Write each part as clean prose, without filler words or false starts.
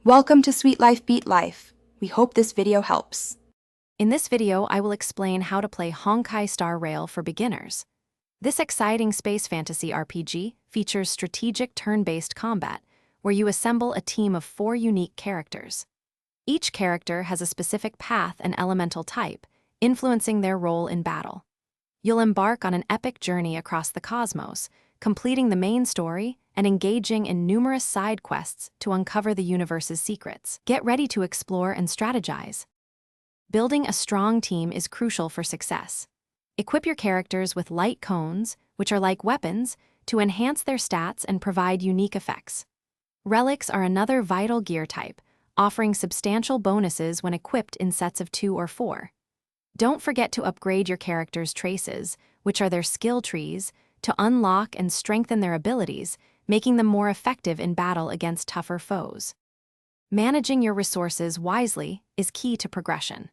Welcome to Sweet Life Beat Life. We hope this video helps. In this video, I will explain how to play Honkai Star Rail for beginners. This exciting space fantasy RPG features strategic turn-based combat, where you assemble a team of 4 unique characters. Each character has a specific path and elemental type, influencing their role in battle. You'll embark on an epic journey across the cosmos, completing the main story and engaging in numerous side quests to uncover the universe's secrets. Get ready to explore and strategize. Building a strong team is crucial for success. Equip your characters with light cones, which are like weapons, to enhance their stats and provide unique effects. Relics are another vital gear type, offering substantial bonuses when equipped in sets of 2 or 4. Don't forget to upgrade your characters' traces, which are their skill trees, to unlock and strengthen their abilities, making them more effective in battle against tougher foes. Managing your resources wisely is key to progression.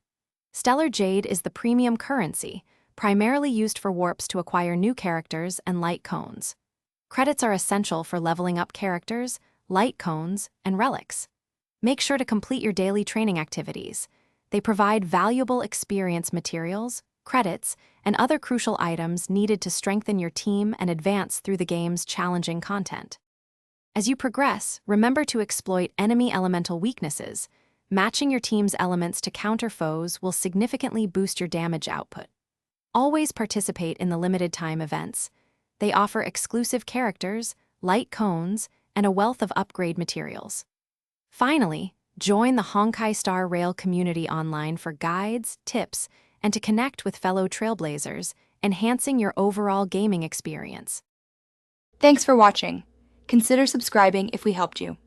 Stellar Jade is the premium currency, primarily used for warps to acquire new characters and light cones. Credits are essential for leveling up characters, light cones, and relics. Make sure to complete your daily training activities. They provide valuable experience materials, credits, and other crucial items needed to strengthen your team and advance through the game's challenging content. As you progress, remember to exploit enemy elemental weaknesses. Matching your team's elements to counter foes will significantly boost your damage output. Always participate in the limited-time events. They offer exclusive characters, light cones, and a wealth of upgrade materials. Finally, join the Honkai Star Rail community online for guides, tips, and to connect with fellow trailblazers, enhancing your overall gaming experience. Thanks for watching. Consider subscribing if we helped you.